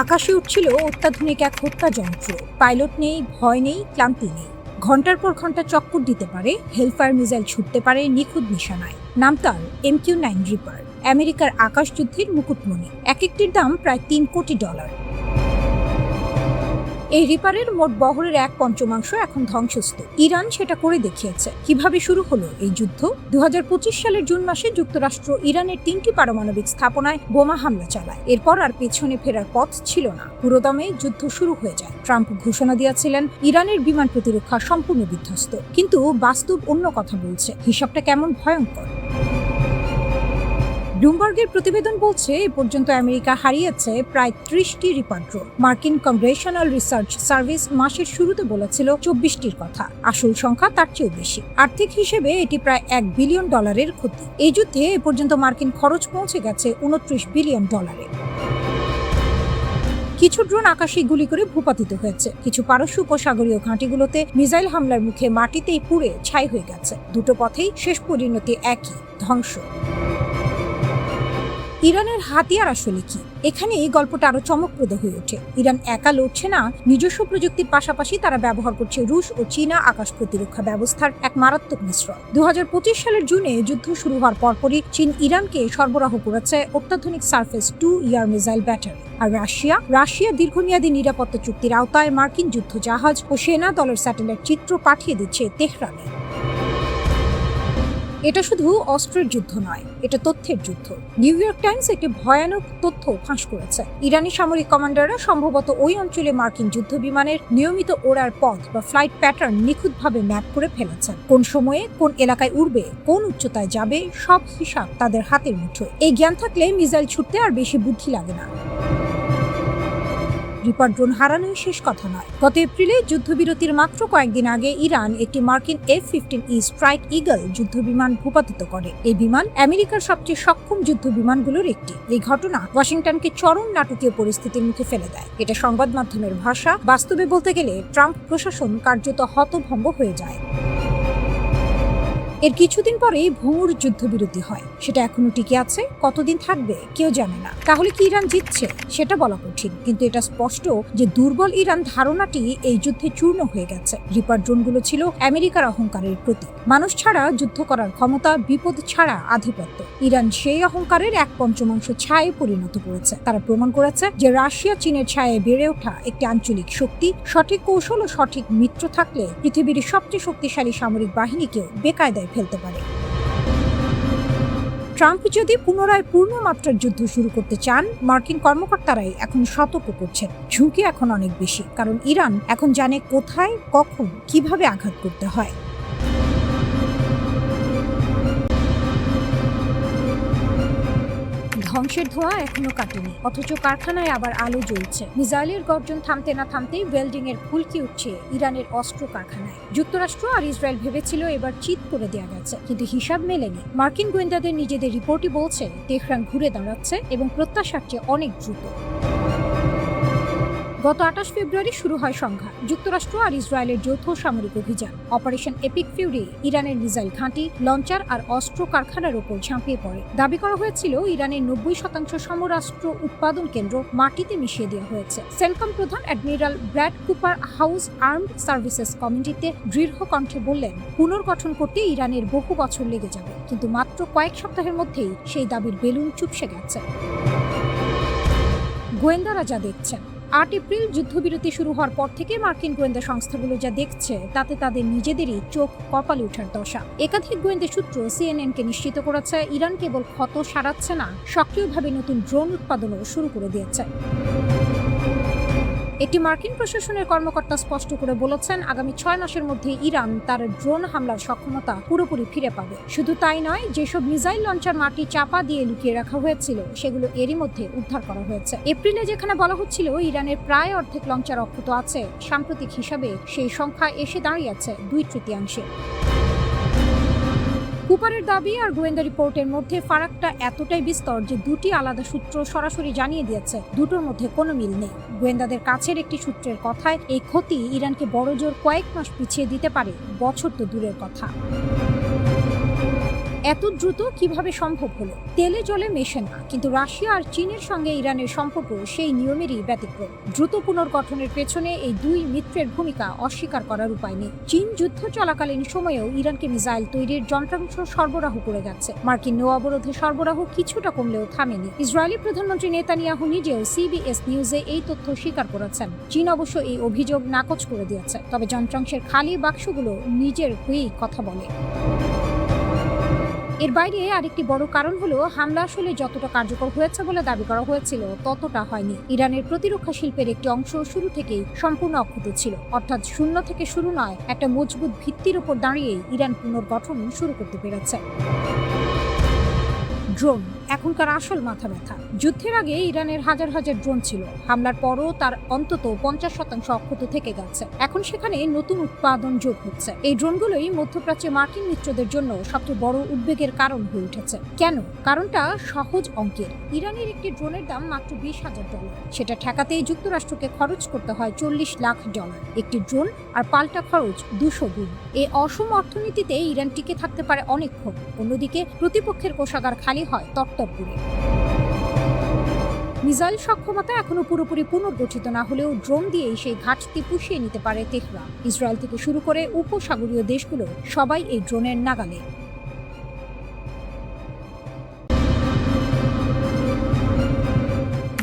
আকাশে উঠছিল অত্যাধুনিক এক হত্যা যন্ত্র। পাইলট নেই, ভয় নেই, ক্লান্তি নেই। ঘন্টার পর ঘন্টা চক্কর দিতে পারে, হেলফায়ার মিসাইল ছুটতে পারে নিখুঁত নিশানায়। নাম তার MQ-9 রিপার, আমেরিকার আকাশ যুদ্ধের মুকুটমণি। এক একটির দাম প্রায় $3 কোটি। এই রিপারের মোট বহরের 1/5 এখন ধ্বংসস্তূপ। ইরান সেটা করে দেখিয়েছে। কিভাবে শুরু হলো এই যুদ্ধ? 2025 সালের জুন মাসে যুক্তরাষ্ট্র ইরানের 3টি পারমাণবিক স্থাপনায় বোমা হামলা চালায়। এরপর আর পেছনে ফেরার পথ ছিল না। পুরোদমে যুদ্ধ শুরু হয়ে যায়। ট্রাম্প ঘোষণা দিয়েছিলেন ইরানের বিমান প্রতিরক্ষা সম্পূর্ণ বিধ্বস্ত। কিন্তু বাস্তব অন্য কথা বলছে। হিসাবটা কেমন ভয়ঙ্কর। ব্লুমবার্গের প্রতিবেদন বলছে এ পর্যন্ত আমেরিকা হারিয়েছে প্রায় 30টি রিপার ড্রোন। মার্কিন কংগ্রেশনাল রিসার্চ সার্ভিস মাসের শুরুতে বলেছিল 24টির কথা। আসল সংখ্যা তার চেয়েও বেশি। আর্থিক হিসেবে এটি প্রায় $1 বিলিয়ন ক্ষতি। এই যুদ্ধে এ পর্যন্ত মার্কিন খরচ পৌঁছে গেছে $29 বিলিয়ন। কিছু ড্রোন আকাশে গুলি করে ভূপাতিত হয়েছে। কিছু পারস্য উপসাগরীয় ঘাঁটিগুলোতে মিসাইল হামলার মুখে মাটিতেই পুড়ে ছাই হয়ে গেছে। দুটো পথেই শেষ পরিণতি একই, ধ্বংস। ইরানের হাতিয়ার আসলে কি? এখানে এই গল্পটা আরো চমকপ্রদ হয়ে ওঠে। ইরান একা লড়ছে না, নিজস্ব প্রযুক্তির পাশাপাশি তারা ব্যবহার করছে রুশ ও চীনা আকাশ প্রতিরক্ষা ব্যবস্থার এক মারাত্মক মিশ্রণ। 2025 সালের জুনে যুদ্ধ শুরু হওয়ার পরপরই চীন ইরানকে সরবরাহ করেছে অত্যাধুনিক surface to air missile battery. আর রাশিয়া দীর্ঘমেয়াদী নিরাপত্তা চুক্তির আওতায় মার্কিন যুদ্ধ জাহাজ ও সেনা দলের স্যাটেলাইট চিত্র পাঠিয়ে দিচ্ছে তেহরানে। এটা শুধু অস্ত্রের যুদ্ধ নয়, এটা তথ্যের যুদ্ধ। নিউ ইয়র্ক টাইমস একটি ভয়ানক তথ্য ফাঁস করেছে। ইরানি সামরিক কমান্ডাররা সম্ভবত ওই অঞ্চলে মার্কিন যুদ্ধ বিমানের নিয়মিত ওড়ার পথ বা ফ্লাইট প্যাটার্ন নিখুঁতভাবে ম্যাপ করে ফেলেছেন। কোন সময়ে কোন এলাকায় উড়বে, কোন উচ্চতায় যাবে, সব হিসাব তাদের হাতের মুঠোয়। এই জ্ঞান থাকলে মিসাইল ছুটতে আর বেশি বুদ্ধি লাগে না। রিপার ড্রোন হারানোই শেষ কথা নয়। গত এপ্রিলে যুদ্ধবিরতির মাত্র কয়েকদিন আগে ইরান একটি মার্কিন F-15E স্ট্রাইক ঈগল যুদ্ধবিমান ভূপাতিত করে। এই বিমান আমেরিকার সবচেয়ে সক্ষম যুদ্ধ বিমানগুলোর একটি। এই ঘটনা ওয়াশিংটনকে চরম নাটকীয় পরিস্থিতির মুখে ফেলে দেয়। এটা সংবাদ মাধ্যমের ভাষা। বাস্তবে বলতে গেলে ট্রাম্প প্রশাসন কার্যত হতভম্ব হয়ে যায়। এর কিছুদিন পরেই ভঙ্গুর যুদ্ধবিরতি হয়। সেটা এখনো টিকে আছে, কতদিন থাকবে কেউ জানে না। তাহলে কি ইরান জিতছে? সেটা বলা কঠিন, কিন্তু এটা স্পষ্ট যে দুর্বল ইরান ধারণাটি এই যুদ্ধে চূর্ণ হয়ে গেছে। রিপার ড্রোনগুলো ছিল আমেরিকার অহংকারের প্রতীক। মানুষ ছাড়া যুদ্ধ করার ক্ষমতা, বিপদ ছাড়া আধিপত্য। ইরান সেই অহংকারের 1/5 ছায়ে পরিণত করেছে। তারা প্রমাণ করেছে যে রাশিয়া চীনের ছায়ে বেড়ে ওঠা একটি আঞ্চলিক শক্তি। সঠিক কৌশল ও সঠিক মিত্র থাকলে পৃথিবীর সবচেয়ে শক্তিশালী সামরিক বাহিনীকেও বেকায়দায় ফেলতে পারে। ট্রাম্প যদি পুনরায় পূর্ণমাত্রার যুদ্ধ শুরু করতে চান, মার্কিন কর্মকর্তারাই এখন সতর্ক করছেন। ঝুঁকি এখন অনেক বেশি, কারণ ইরান এখন জানে কোথায়, কখন, কিভাবে আঘাত করতে হয়। ধ্বংসের ধোঁয়া এখনো কাটেনি, অথচ কারখানায় আবার আলো জ্বলছে। মিসাইলের গর্জন থামতে না থামতেই ওয়েল্ডিং এর ফুলকি উঠছে ইরানের অস্ত্র কারখানায়। যুক্তরাষ্ট্র আর ইসরায়েল ভেবেছিল এবার চিৎ করে দেওয়া গেছে, কিন্তু হিসাব মেলেনি। মার্কিন গোয়েন্দাদের নিজেদের রিপোর্টই বলছে তেহরান ঘুরে দাঁড়াচ্ছে এবং প্রত্যাশার চেয়ে অনেক দ্রুত। গত 28 ফেব্রুয়ারি শুরু হয় সংঘাত। যুক্তরাষ্ট্র আর ইসরায়েলের যৌথ সামরিক অভিযান অপারেশন এপিক ফিউরি ইরানের মিসাইল ঘাঁটি, লঞ্চার আর অস্ত্র কারখানার ওপর ঝাঁপিয়ে পড়ে। দাবি করা হয়েছিল ইরানের 90% সমরাস্ত্র উৎপাদন কেন্দ্র মাটিতে মিশিয়ে দেওয়া হয়েছে। সেন্টকম প্রধান admiral Brad Cooper house armed services কমিটিতে দৃঢ় কণ্ঠে বললেন, পুনর্গঠন করতে ইরানের বহু বছর লেগে যাবে। কিন্তু মাত্র কয়েক সপ্তাহের মধ্যেই সেই দাবির বেলুন চুপসে গেছে। গোয়েন্দারা যা দেখছেন, 8 এপ্রিল যুদ্ধবিরতি শুরু হওয়ার পর থেকে মার্কিন গোয়েন্দা সংস্থাগুলো যা দেখছে, তাতে তাদের নিজেদেরই চোখ কপালে ওঠার দশা। একাধিক গোয়েন্দা সূত্র CNN-কে নিশ্চিত করেছে ইরান কেবল ক্ষত সারাচ্ছে না, সক্রিয়ভাবে নতুন ড্রোন উৎপাদনও শুরু করে দিয়েছে। একটি মার্কিন প্রশাসনের কর্মকর্তা স্পষ্ট করে বলেছেন, আগামী 6 মাসের মধ্যে ইরান তার ড্রোন হামলার সক্ষমতা পুরোপুরি ফিরে পাবে। শুধু তাই নয়, যেসব মিসাইল লঞ্চার মাটি চাপা দিয়ে লুকিয়ে রাখা হয়েছিল, সেগুলো এরই মধ্যে উদ্ধার করা হয়েছে। এপ্রিলে যেখানে বলা হচ্ছিল ইরানের প্রায় অর্ধেক লঞ্চার অক্ষত আছে, সাম্প্রতিক হিসাবে সেই সংখ্যা এসে দাঁড়িয়েছে 2/3। কুপারের দাবি আর গোয়েন্দা রিপোর্টের মধ্যে ফারাকটা এতটাই বিস্তর যে দুটি আলাদা সূত্র সরাসরি জানিয়ে দিয়েছে দুটোর মধ্যে কোনো মিল নেই। গোয়েন্দাদের কাছের একটি সূত্রের কথায় এই ক্ষতি ইরানকে বড়জোর কয়েক মাস পিছিয়ে দিতে পারে, বছর তো দূরের কথা। এত দ্রুত কিভাবে সম্ভব হলো? তেলে জলে মেশে না, কিন্তু রাশিয়া আর চীনের সঙ্গে ইরানের সম্পর্ক সেই নিয়মেরই ব্যতিক্রম। দ্রুত পুনর্গঠনের পেছনে এই দুই মিত্রের ভূমিকা অস্বীকার করার উপায় নেই। চীন যুদ্ধ চলাকালীন সময়েও ইরানকে মিসাইল তৈরির যন্ত্রাংশ সরবরাহ করে যাচ্ছে। মার্কিন নৌ অবরোধে সরবরাহ কিছুটা কমলেও থামেনি। ইসরায়েলি প্রধানমন্ত্রী নেতানিয়াহু নিজেও সিবিএস নিউজে এই তথ্য স্বীকার করেছেন। চীন অবশ্য এই অভিযোগ নাকচ করে দিয়েছে, তবে যন্ত্রাংশের খালি বাক্সগুলো নিজের হয়েই কথা বলে। এর বাইরে আরেকটি বড় কারণ হলো, হামলা আসলে যতটা কার্যকর হয়েছে বলে দাবি করা হয়েছিল ততটা হয়নি। ইরানের প্রতিরক্ষা শিল্পের একটি অংশ শুরু থেকেই সম্পূর্ণ অক্ষত ছিল, অর্থাৎ শূন্য থেকে শুরু নয়, একটা মজবুত ভিত্তির উপর দাঁড়িয়েই ইরান পুনর্গঠন শুরু করতে পেরেছে। ড্রোন এখনকার আসল মাথা ব্যথা। যুদ্ধের আগে ইরানের হাজার হাজার ড্রোন ছিল, হামলার পরও তার অন্তত 50% অক্ষত থেকে গেছে। এখন সেখানে নতুন উৎপাদন যোগ হচ্ছে। এই ড্রোনগুলোই মধ্যপ্রাচ্যে মার্কিন মিত্রদের জন্য সবচেয়ে বড় উদ্বেগের কারণ হয়ে উঠেছে। কেন? কারণটা সহজ অঙ্কের। ইরানের একটি ড্রোনের দাম মাত্র $20,000। সেটা ঠেকাতেই যুক্তরাষ্ট্রকে খরচ করতে হয় $40 লাখ। একটি ড্রোন আর পাল্টা খরচ 200 গুণ। এই অসম অর্থনীতিতে ইরান টিকে থাকতে পারে অনেকক্ষণ। অন্যদিকে প্রতিপক্ষের কোষাগার খালি হয় তত্তরপুরে। মিসাইল সক্ষমতা এখনো পুরোপুরি পুনর্গঠিত না হলেও ড্রোন দিয়েই সেই ঘাটতি পুষিয়ে নিতে পারে তেহরান। ইসরায়েল থেকে শুরু করে উপসাগরীয় দেশগুলো সবাই এই ড্রোনের নাগালে।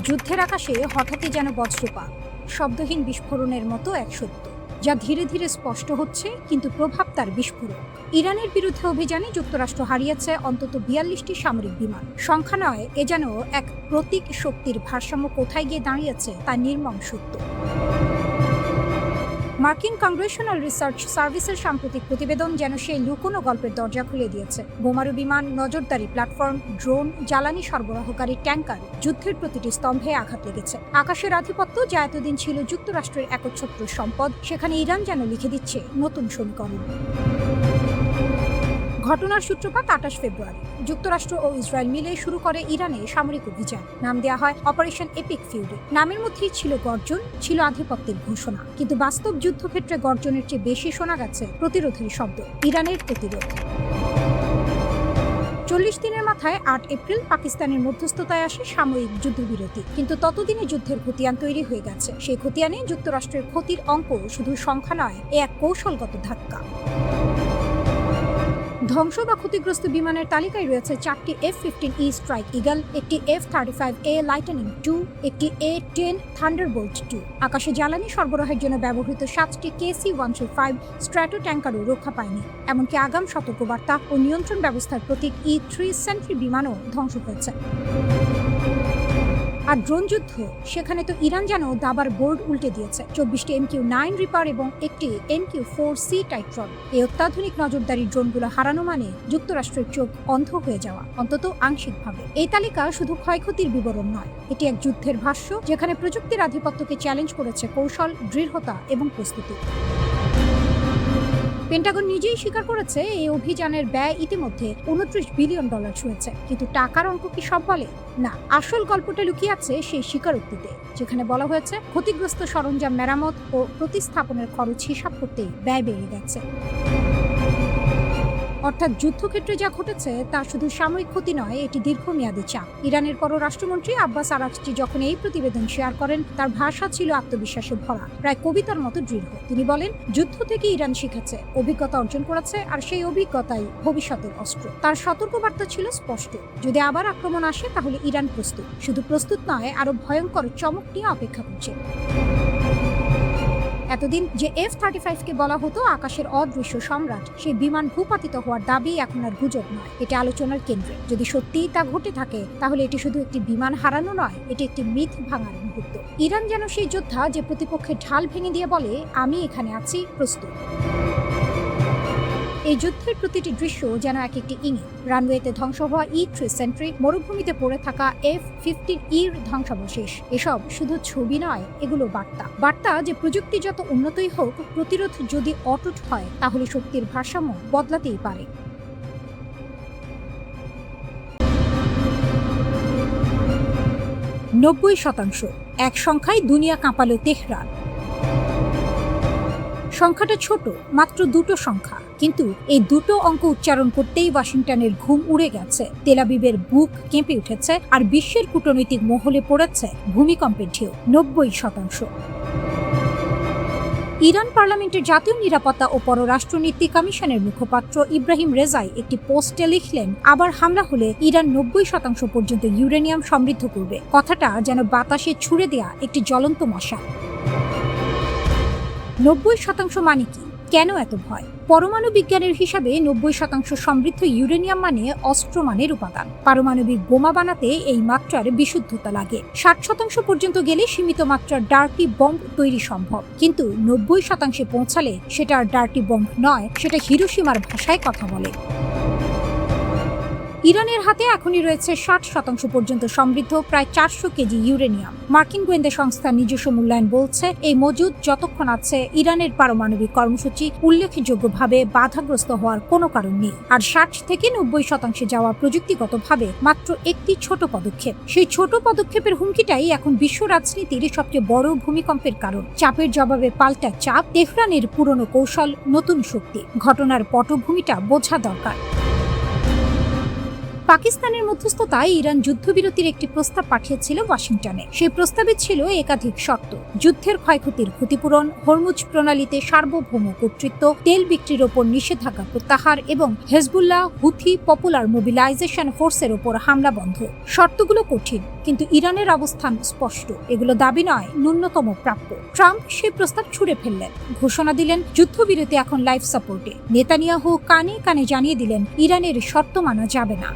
যুদ্ধের আকাশে হঠাৎই যেন বজ্রপাত, শব্দহীন বিস্ফোরণের মতো এক সত্য, যা ধীরে ধীরে স্পষ্ট হচ্ছে, কিন্তু প্রভাব তার বিস্ফোরক। ইরানের বিরুদ্ধে অভিযানে যুক্তরাষ্ট্র হারিয়েছে অন্তত 42টি সামরিক বিমান। সংখ্যা নয়, এ যেন এক প্রতীক শক্তির ভারসাম্য কোথায় গিয়ে দাঁড়িয়েছে তা নির্মম সত্য। মার্কিন কংগ্রেশনাল রিসার্চ সার্ভিসের সাম্প্রতিক প্রতিবেদন যেন সেই লুকোনো গল্পের দরজা খুলে দিয়েছে। বোমারু বিমান, নজরদারি প্ল্যাটফর্ম, ড্রোন, জ্বালানি সরবরাহকারী ট্যাঙ্কার, যুদ্ধের প্রতিটি স্তম্ভে আঘাত লেগেছে। আকাশের আধিপত্য, যা এতদিন ছিল যুক্তরাষ্ট্রের একচ্ছত্র সম্পদ, সেখানে ইরান যেন লিখে দিচ্ছে নতুন সমীকরণ। ঘটনার সূত্রপাত 28 ফেব্রুয়ারি। যুক্তরাষ্ট্র ও ইসরায়েল মিলে শুরু করে ইরানে সামরিক অভিযান। নাম দেওয়া হয় অপারেশন এপিক ফিউরি। নামের মধ্যেই ছিল গর্জন, ছিল আধিপত্যের ঘোষণা, কিন্তু বাস্তব যুদ্ধক্ষেত্রে গর্জনের চেয়ে বেশি শোনা গেছে প্রতিরোধের শব্দ, ইরানের প্রতিরোধ। 40 দিনের মাথায় 8 এপ্রিল পাকিস্তানের মধ্যস্থতায় আসে সাময়িক যুদ্ধবিরতি, কিন্তু ততদিনে যুদ্ধের খতিয়ান তৈরি হয়ে গেছে। সেই খতিয়ানে যুক্তরাষ্ট্রের ক্ষতির অঙ্ক শুধু সংখ্যা নয়, এ এক কৌশলগত ধাক্কা। ধ্বংস বা ক্ষতিগ্রস্ত বিমানের তালিকায় রয়েছে 4টি F-15E স্ট্রাইক ইগল, একটি F-35A লাইটনিং 2, একটি A-10 থান্ডারবোল্ট 2। আকাশে জ্বালানি সরবরাহের জন্য ব্যবহৃত 7টি KC-135 স্ট্র্যাটো ট্যাঙ্কারও রক্ষা পায়নি। এমনকি আগাম সতর্কবার্তা ও নিয়ন্ত্রণ ব্যবস্থার প্রতীক E-3 সেন্ট্রি বিমানও ধ্বংস হয়েছে। আর ড্রোন যুদ্ধ, সেখানে তো ইরান যেন দাবার বোর্ড উল্টে দিয়েছে। 24টি MQ-9 রিপার এবং একটি MQ-4C টাইট্রন। এই অত্যাধুনিক নজরদারি ড্রোনগুলো হারানো মানে যুক্তরাষ্ট্রের চোখ অন্ধ হয়ে যাওয়া, অন্তত আংশিকভাবে। এই তালিকা শুধু ক্ষয়ক্ষতির বিবরণ নয়, এটি এক যুদ্ধের ভাষ্য, যেখানে প্রযুক্তির আধিপত্যকে চ্যালেঞ্জ করেছে কৌশল, দৃঢ়তা এবং প্রস্তুতি। পেন্টাগন নিজেই স্বীকার করেছে এই অভিযানের ব্যয় ইতিমধ্যে $29 বিলিয়ন ছুঁয়েছে, কিন্তু টাকার অঙ্ক কি সব বলে? না, আসল গল্পটা লুকিয়ে আছে সেই স্বীকারোক্তিতে, যেখানে বলা হয়েছে ক্ষতিগ্রস্ত সরঞ্জাম মেরামত ও প্রতিস্থাপনের খরচ হিসাব করতেই ব্যয় বেড়ে গেছে। অর্থাৎ যুদ্ধক্ষেত্রে যা ঘটেছে তা শুধু সাময়িক ক্ষতি নয়, এটি দীর্ঘমেয়াদী চাপ। ইরানের পররাষ্ট্রমন্ত্রী আব্বাস আরাগচি যখন এই প্রতিবেদন শেয়ার করেন, তার ভাষা ছিল আত্মবিশ্বাসে ভরা, প্রায় কবিতার মতো দৃঢ়। তিনি বলেন, যুদ্ধ থেকে ইরান শিখেছে, অভিজ্ঞতা অর্জন করেছে, আর সেই অভিজ্ঞতাই ভবিষ্যতের অস্ত্র। তার সতর্কবার্তা ছিল স্পষ্ট, যদি আবার আক্রমণ আসে তাহলে ইরান প্রস্তুত। শুধু প্রস্তুত নয়, আরো ভয়ঙ্কর চমক নিয়ে অপেক্ষা করছে। এতদিন যে F-35কে বলা হতো আকাশের অদৃশ্য সম্রাট, সেই বিমান ভূপাতিত হওয়ার দাবি এখন আর গুজব নয়, এটি আলোচনার কেন্দ্রে। যদি সত্যিই তা ঘটে থাকে, তাহলে এটি শুধু একটি বিমান হারানো নয়, এটি একটি মিথ ভাঙার মুহূর্ত। ইরান যেন সেই যোদ্ধা যে প্রতিপক্ষের ঢাল ভেঙে দিয়ে বলে, আমি এখানে আছি, প্রস্তুত। এই যুদ্ধের প্রতিটি দৃশ্য যেন এক একটি ইঙ্গিত। রানওয়েতে ধ্বংস হওয়া E-3 সেন্ট্রি, মরুভূমিতে পড়ে থাকা F-15Eর ধ্বংসাবশেষ, এসব শুধু ছবি নয়, এগুলো বার্তা যে প্রযুক্তি যত উন্নতই হোক, প্রতিরোধ যদি অটুট হয়, তাহলে শক্তির ভারসাম্য বদলাতেই পারে। 90%, এক সংখ্যায় দুনিয়া কাঁপালো তেহরান। সংখ্যাটা ছোট, মাত্র দুটো সংখ্যা, কিন্তু এই দুটো অঙ্ক উচ্চারণ করতেই ওয়াশিংটনের ঘুম উড়ে গেছে, তেল আবিবের বুক কেঁপে উঠেছে, আর বিশ্বের কূটনৈতিক মহলে পড়েছে ভূমিকম্পের ঢেউ। 90%। ইরান পার্লামেন্টের জাতীয় নিরাপত্তা ও পররাষ্ট্রনীতি কমিশনের মুখপাত্র ইব্রাহিম রেজাই একটি পোস্টে লিখলেন, আবার হামলা হলে ইরান 90% পর্যন্ত ইউরেনিয়াম সমৃদ্ধ করবে। কথাটা যেন বাতাসে ছুড়ে দেয়া একটি জ্বলন্ত মশাল। 90% মানে কি? কেন এত ভয়? পরমাণু বিজ্ঞানের হিসাবে 90% সমৃদ্ধ ইউরেনিয়াম মানে অস্ত্র মানের উপাদান। পারমাণবিক বোমা বানাতে এই মাত্রার বিশুদ্ধতা লাগে। 60% পর্যন্ত গেলে সীমিত মাত্রার ডার্টি বম্ব তৈরি সম্ভব, কিন্তু 90% পৌঁছালে সেটা আর ডার্টি বম্ব নয়, সেটা হিরোশিমার ভাষায় কথা বলে। ইরানের হাতে এখনই রয়েছে 60% পর্যন্ত সমৃদ্ধ প্রায় 400 কেজি ইউরেনিয়াম। মার্কিন গোয়েন্দা সংস্থার নিজস্ব মূল্যায়ন বলছে, এই মজুদ যতক্ষণ আছে ইরানের পারমাণবিক কর্মসূচি উল্লেখযোগ্যভাবে বাধাগ্রস্ত হওয়ার কোনো কারণ নেই। আর 60 থেকে 90% যাওয়া প্রযুক্তিগতভাবে মাত্র একটি ছোট পদক্ষেপ। সেই ছোট পদক্ষেপের হুমকিটাই এখন বিশ্ব রাজনীতির সবচেয়ে বড় ভূমিকম্পের কারণ। চাপের জবাবে পাল্টা চাপ, তেহরানের পুরনো কৌশল, নতুন শক্তি। ঘটনার পটভূমিটা বোঝা দরকার। পাকিস্তানের মধ্যস্থতায় ইরান যুদ্ধবিরতির একটি প্রস্তাব পাঠিয়েছিল ওয়াশিংটনে। সেই প্রস্তাবে ছিল একাধিক শর্ত: যুদ্ধের ক্ষয়ক্ষতির ক্ষতিপূরণ, হরমুজ প্রণালীতে সার্বভৌম কর্তৃত্ব, তেল বিক্রির ওপর নিষেধাজ্ঞা প্রত্যাহার এবং হেজবুল্লাহ হুথি পপুলার মোবিলাইজেশন ফোর্সের ওপর হামলা বন্ধ। শর্তগুলো কঠিন, কিন্তু ইরানের অবস্থান স্পষ্ট। এগুলো দাবি নয়, ন্যূনতম প্রাপ্য। ট্রাম্প সেই প্রস্তাব ছুঁড়ে ফেললেন, ঘোষণা দিলেন যুদ্ধবিরতি এখন লাইফ সাপোর্টে। নেতানিয়াহু কানে কানে জানিয়ে দিলেন ইরানের শর্ত মানা যাবে না।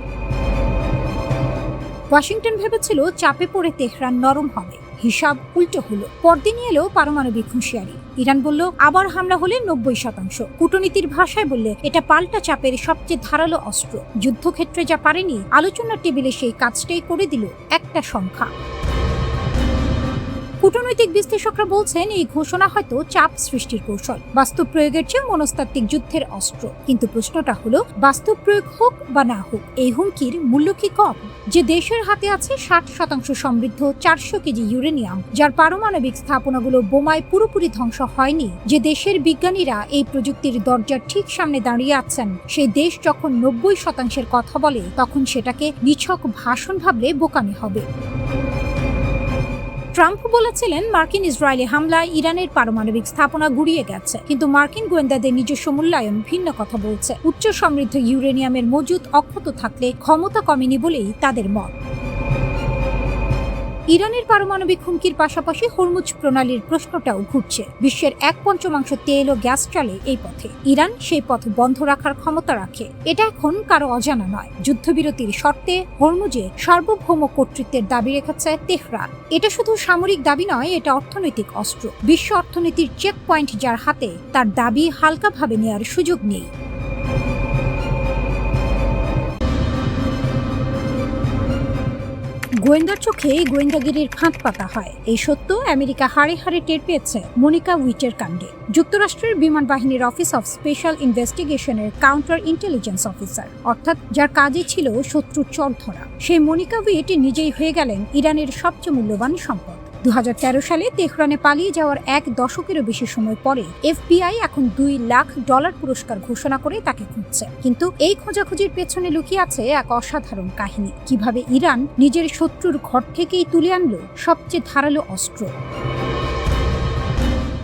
ওয়াশিংটন ভেবেছিল চাপে পড়ে তেহরান নরম হবে, হিসাব উল্টো হলো। পরদিনই এলো পারমাণবিক হুঁশিয়ারি। ইরান বলল, আবার হামলা হলে 90%। কূটনীতির ভাষায় বললে এটা পাল্টা চাপের সবচেয়ে ধারালো অস্ত্র। যুদ্ধক্ষেত্রে যা পারেনি, আলোচনার টেবিলে সেই কাজটাই করে দিল একটা সংখ্যা। কূটনৈতিক বিশ্লেষকরা বলছেন, এই ঘোষণা হয়তো চাপ সৃষ্টির কৌশল, বাস্তব প্রয়োগের চেয়ে মনস্তাত্ত্বিক যুদ্ধের অস্ত্র। কিন্তু প্রশ্নটা হলো, বাস্তব প্রয়োগ হোক বা না হোক, এই হুমকির মূল্য কি কম? যে দেশের হাতে আছে 60% সমৃদ্ধ 400 কেজি ইউরেনিয়াম, যার পারমাণবিক স্থাপনাগুলো বোমায় পুরোপুরি ধ্বংস হয়নি, যে দেশের বিজ্ঞানীরা এই প্রযুক্তির দরজার ঠিক সামনে দাঁড়িয়ে আছেন, সেই দেশ যখন 90%-এর কথা বলে, তখন সেটাকে নিছক ভাষণ ভাবলে বোকামি হবে। ট্রাম্প বলেছিলেন, মার্কিন ইসরায়েলি হামলায় ইরানের পারমাণবিক স্থাপনা গুড়িয়ে গেছে, কিন্তু মার্কিন গোয়েন্দাদের নিজস্ব মূল্যায়ন ভিন্ন কথা বলছে। উচ্চ সমৃদ্ধ ইউরেনিয়ামের মজুদ অক্ষত থাকলে ক্ষমতা কমেনি বলেই তাদের মত। ইরানের পারমাণবিক হুমকির পাশাপাশি হরমুজ প্রণালীর প্রশ্নটাও ঘুরছে। বিশ্বের 1/5 তেল ও গ্যাস চলে এই পথে। ইরান সেই পথ বন্ধ রাখার ক্ষমতা রাখে, এটা এখন কারো অজানা নয়। যুদ্ধবিরতির শর্তে হরমুজে সার্বভৌম কর্তৃত্বের দাবি রেখেছে তেহরান। এটা শুধু সামরিক দাবি নয়, এটা অর্থনৈতিক অস্ত্র। বিশ্ব অর্থনীতির চেক পয়েন্ট যার হাতে, তার দাবি হালকাভাবে নেওয়ার সুযোগ নেই। গোয়েন্দার চোখে গোয়েন্দাগিরির ফাঁদ পাতা হয়, এই সত্য আমেরিকা হাড়ে হাড়ে টের পেয়েছে মনিকা উইটের কাণ্ডে। যুক্তরাষ্ট্রের বিমান বাহিনীর অফিস অফ স্পেশাল ইনভেস্টিগেশনের কাউন্টার ইন্টেলিজেন্স অফিসার, অর্থাৎ যার কাজই ছিল শত্রুর চর ধরা, সেই মনিকা উইট নিজেই হয়ে গেলেন ইরানের সবচেয়ে মূল্যবান সম্পদ। 2013 সালে তেহরানে পালিয়ে যাওয়ার 1 দশকেরও বেশি সময় পরে FBI এখন $2 লাখ পুরস্কার ঘোষণা করে তাকে খুঁজছে। কিন্তু এই খোঁজাখুঁজির পেছনে লুকিয়ে আছে এক অসাধারণ কাহিনী, কিভাবে ইরান নিজের শত্রুর ঘর থেকেই তুলে আনলো সবচেয়ে ধারালো অস্ত্র।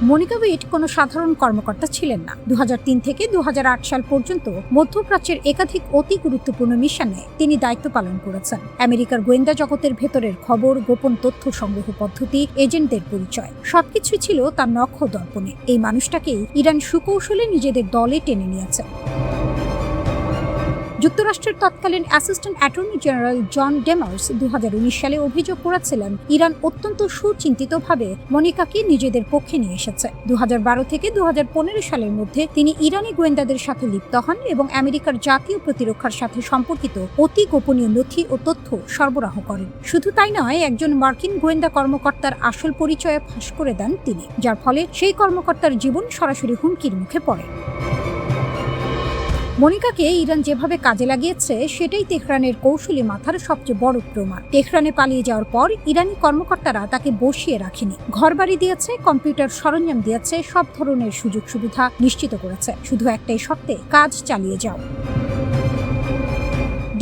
মনিকা উইট কোনো সাধারণ কর্মকর্তা ছিলেন না। 2003 থেকে 2008 সাল পর্যন্ত মধ্যপ্রাচ্যের একাধিক অতি গুরুত্বপূর্ণ মিশনে তিনি দায়িত্ব পালন করেছেন। আমেরিকার গোয়েন্দা জগতের ভেতরের খবর, গোপন তথ্য সংগ্রহ পদ্ধতি, এজেন্টদের পরিচয় সবকিছু ছিল তার নখ দর্পণে। এই মানুষটাকেই ইরান সুকৌশলে নিজেদের দলে টেনে নিয়েছে। যুক্তরাষ্ট্রের তৎকালীন অ্যাসিস্ট্যান্ট অ্যাটর্নি জেনারেল জন ডেমার্স 2019 সালে অভিযোগ করেছিলেন, ইরান অত্যন্ত সুচিন্তিতভাবে মনিকাকে নিজেদের পক্ষে নিয়ে এসেছে। 2012 থেকে 2015 সালের মধ্যে তিনি ইরানি গোয়েন্দাদের সাথে লিপ্ত হন এবং আমেরিকার জাতীয় প্রতিরক্ষার সাথে সম্পর্কিত অতি গোপনীয় নথি ও তথ্য সরবরাহ করেন। শুধু তাই নয়, একজন মার্কিন গোয়েন্দা কর্মকর্তার আসল পরিচয় ফাঁস করে দেন তিনি, যার ফলে সেই কর্মকর্তার জীবন সরাসরি হুমকির মুখে পড়ে। মনিকাকে ইরান যেভাবে কাজে লাগিয়েছে সেটাই তেহরানের কৌশলী মাথার সবচেয়ে বড় প্রমাণ। তেহরানে পালিয়ে যাওয়ার পর ইরানি কর্মকর্তারা তাকে বসিয়ে রাখেনি, ঘরবাড়ি দিয়েছে, কম্পিউটার সরঞ্জাম দিয়েছে, সব ধরনের সুযোগ সুবিধা নিশ্চিত করেছে। শুধু একটাই শর্তে, কাজ চালিয়ে যাও।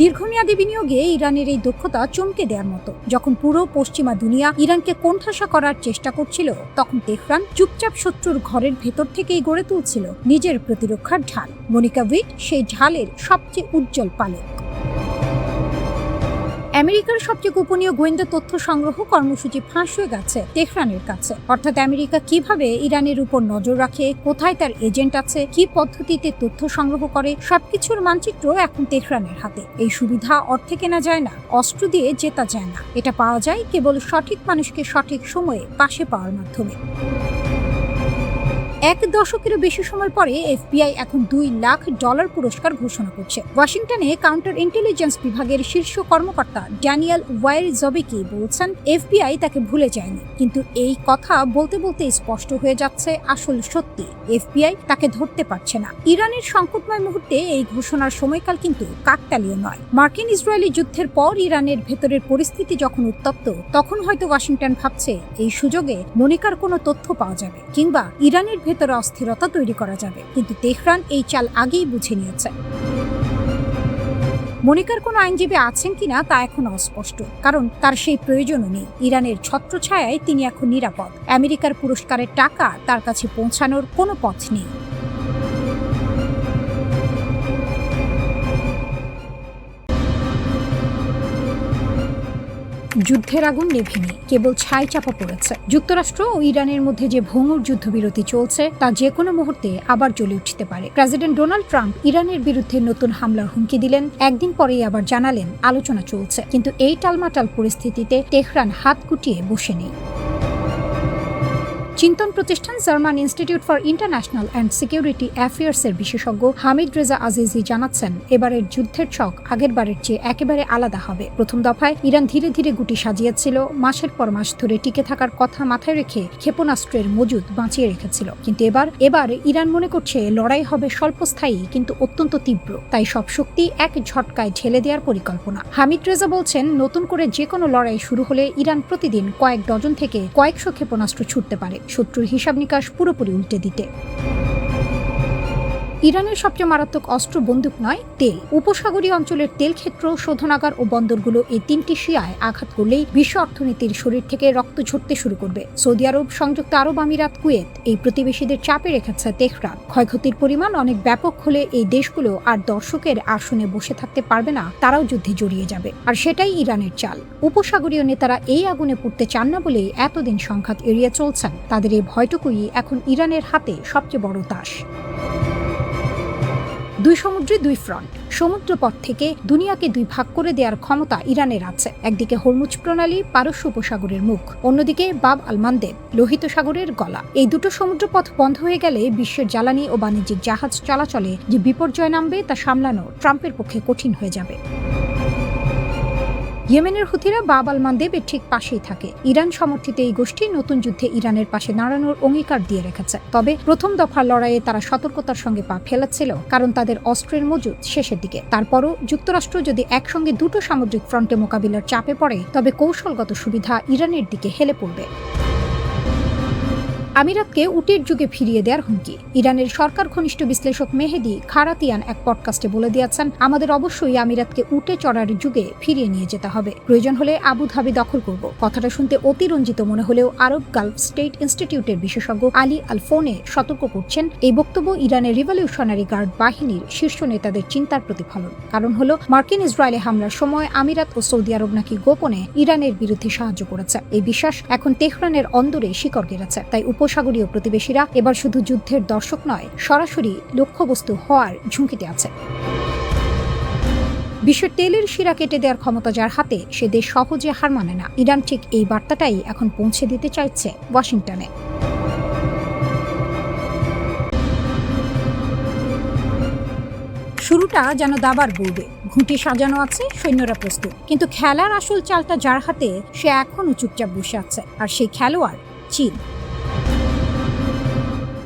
দীর্ঘমেয়াদী বিনিয়োগে ইরানের এই দক্ষতা চমকে দেওয়ার মতো। যখন পুরো পশ্চিমা দুনিয়া ইরানকে কোণঠাসা করার চেষ্টা করছিল, তখন তেহরান চুপচাপ শত্রুর ঘরের ভেতর থেকেই গড়ে তুলছিল নিজের প্রতিরক্ষার ঢাল। মনিকা উইট সেই ঢালের সবচেয়ে উজ্জ্বল পালক। আমেরিকার সবচেয়ে গোপনীয় গোয়েন্দা তথ্য সংগ্রহ কর্মসূচি ফাঁস হয়ে গেছে তেহরানের কাছে। অর্থাৎ আমেরিকা কিভাবে ইরানের উপর নজর রাখে, কোথায় তার এজেন্ট আছে, কি পদ্ধতিতে তথ্য সংগ্রহ করে, সবকিছুর মানচিত্র এখন তেহরানের হাতে। এই সুবিধা অর্থে কেনা যায় না, অস্ত্র দিয়ে জেতা যায় না, এটা পাওয়া যায় কেবল সঠিক মানুষকে সঠিক সময়ে পাশে পাওয়ার মাধ্যমে। 1 দশকেরও বেশি সময় পরে এফবিআই এখন $2 লাখ পুরস্কার ঘোষণা করছে। ওয়াশিংটনে কাউন্টার ইন্টেলিজেন্স বিভাগের শীর্ষ কর্মকর্তা ড্যানিয়েল ওয়াইরজবিকি বলছেন এফবিআই তাকে ভুলে যায়নি, কিন্তু এই কথা বলতে বলতে স্পষ্ট হয়ে যাচ্ছে আসল সত্যি, এফবিআই তাকে ধরতে পারছে না। ইরানের সংকটময় মুহূর্তে এই ঘোষণার সময়কাল কিন্তু কাকতালীয় নয়। মার্কিন ইসরায়েলি যুদ্ধের পর ইরানের ভেতরের পরিস্থিতি যখন উত্তপ্ত, তখন হয়তো ওয়াশিংটন ভাবছে এই সুযোগে মনিকার কোনো তথ্য পাওয়া যাবে কিংবা ইরানের ভেতরে অস্থিরতা তৈরি করা যাবে। কিন্তু তেহরান এই চাল আগেই বুঝে নিয়েছে। মনিকার কোনো আইনজীবী আছেন কিনা তা এখন অস্পষ্ট, কারণ তার সেই প্রয়োজনও নেই। ইরানের ছত্রছায়ায় তিনি এখন নিরাপদ। আমেরিকার পুরস্কারের টাকা তার কাছে পৌঁছানোর কোনো পথ নেই। যুদ্ধের আগুন নেভেনি, কেবল ছাই চাপা পড়েছে। যুক্তরাষ্ট্র ও ইরানের মধ্যে যে ভঙ্গুর যুদ্ধবিরতি চলছে তা যে কোনো মুহূর্তে আবার জ্বলে উঠতে পারে। প্রেসিডেন্ট ডোনাল্ড ট্রাম্প ইরানের বিরুদ্ধে নতুন হামলার হুমকি দিলেন, একদিন পরেই আবার জানালেন আলোচনা চলছে। কিন্তু এই টালমাটাল পরিস্থিতিতে তেহরান হাত গুটিয়ে বসে নেই। চিন্তন প্রতিষ্ঠান German institute for international and security অ্যাফেয়ার্সের বিশেষজ্ঞ হামিদ রেজা আজিজি জানাচ্ছেন, এবারের যুদ্ধের ছক আগের বারের চেয়ে একেবারে আলাদা হবে। প্রথম দফায় ইরান ধীরে ধীরে গুটি সাজিয়েছিল, মাসের পর মাস ধরে টিকে থাকার কথা মাথায় রেখে ক্ষেপণাস্ত্রের মজুদ বাঁচিয়ে রেখেছিল। কিন্তু এবার ইরান মনে করছে লড়াই হবে স্বল্পস্থায়ী কিন্তু অত্যন্ত তীব্র, তাই সব শক্তি এক ঝটকায় ঢেলে দেওয়ার পরিকল্পনা। হামিদ রেজা বলছেন, নতুন করে যে কোনো লড়াই শুরু হলে ইরান প্রতিদিন কয়েক ডজন থেকে কয়েকশো ক্ষেপণাস্ত্র ছুটতে পারে, শত্রুর হিসাব নিকাশ পুরোপুরি উল্টে দিতে। ইরানের সবচেয়ে মারাত্মক অস্ত্র বন্দুক নয়, তেল। উপসাগরীয় অঞ্চলের তেল ক্ষেত্র, শোধনাগার ও বন্দরগুলো এই 3টি শিয়ায় আঘাত করলেই বিশ্ব অর্থনীতির শরীর থেকে রক্ত ঝরতে শুরু করবে। সৌদি আরব, সংযুক্ত আরব আমিরাত, কুয়েত এই প্রতিবেশীদের চাপে রেখেছে তেহরান। ক্ষয়ক্ষতির পরিমাণ অনেক ব্যাপক হলে এই দেশগুলো আর দর্শকের আসনে বসে থাকতে পারবে না, তারাও যুদ্ধে জড়িয়ে যাবে। আর সেটাই ইরানের চাল। উপসাগরীয় নেতারা এই আগুনে পড়তে চান না বলেই এতদিন সংঘাত এড়িয়ে চলছেন। তাদের এই ভয়টুকুই এখন ইরানের হাতে সবচেয়ে বড় তাস। 2 সমুদ্রে 2 ফ্রন্ট। সমুদ্রপথ থেকে দুনিয়াকে 2 ভাগ করে দেওয়ার ক্ষমতা ইরানের আছে। একদিকে হরমুজ প্রণালী, পারস্য উপসাগরের মুখ, অন্যদিকে বাব আল মানদেব, লোহিত সাগরের গলা। এই দুটো সমুদ্রপথ বন্ধ হয়ে গেলে বিশ্বের জ্বালানি ও বাণিজ্যিক জাহাজ চলাচলে যে বিপর্যয় নামবে তা সামলানো ট্রাম্পের পক্ষে কঠিন হয়ে যাবে। ইয়েমেনের হুথিরা বাব আল মানদেবের ঠিক পাশেই থাকে। ইরান সমর্থিত এই গোষ্ঠী নতুন যুদ্ধে ইরানের পাশে দাঁড়ানোর অঙ্গীকার দিয়ে রেখেছে। তবে প্রথম দফার লড়াইয়ে তারা সতর্কতার সঙ্গে পা ফেলেছিল, কারণ তাদের অস্ত্রের মজুদ শেষের দিকে। তারপরও যুক্তরাষ্ট্র যদি একসঙ্গে দুটো সামুদ্রিক ফ্রন্টে মোকাবিলার চাপে পড়ে, তবে কৌশলগত সুবিধা ইরানের দিকে হেলে পড়বে। আমিরাতকে উটের যুগে ফিরিয়ে দেওয়ার হুমকি। ইরানের সরকার ঘনিষ্ঠ বিশ্লেষক মেহেদি খারাতিয়ান এক পডকাস্টে বলে দিয়েছেন, আমাদের অবশ্যই আমিরাতকে উটে চড়ার যুগে ফিরিয়ে নিয়ে যেতে হবে। প্রয়োজন হলে আবুধাবি দখল করব। কথাটা শুনতে অতিরঞ্জিত মনে হলেও আরব গালফ স্টেট ইনস্টিটিউটের বিশেষজ্ঞ আলী আল ফোনে সতর্ক করছেন, এই বক্তব্য ইরানের রিভলিউশনারি গার্ড বাহিনীর শীর্ষ নেতাদের চিন্তার প্রতিফলন। কারণ হলো, মার্কিন ইসরায়েলে হামলার সময় আমিরাত ও সৌদি আরব নাকি গোপনে ইরানের বিরুদ্ধে সাহায্য করেছে। এই বিশ্বাস এখন তেহরানের অন্দরে শিকড় গেড়েছে। তাই উপসাগরীয় প্রতিবেশীরা এবার শুধু যুদ্ধের দর্শক নয়, সরাসরি লক্ষ্যবস্তু হওয়ার ঝুঁকিতে আছে। বিশ্বের তেলের শিরা কেটে দেওয়ার ক্ষমতা যার হাতে, সে দেশ সহজে হার মানে না। ইরান ঠিক এই বার্তাটাই এখন পৌঁছে দিতে চাইছে ওয়াশিংটনে। শুরুটা যেন দাবার বোর্ডে, ঘুঁটি সাজানো আছে, সৈন্যরা প্রস্তুত, কিন্তু খেলার আসল চালটা যার হাতে, সে এখনও চুপচাপ বসে আছে। আর সেই খেলোয়াড় চীন।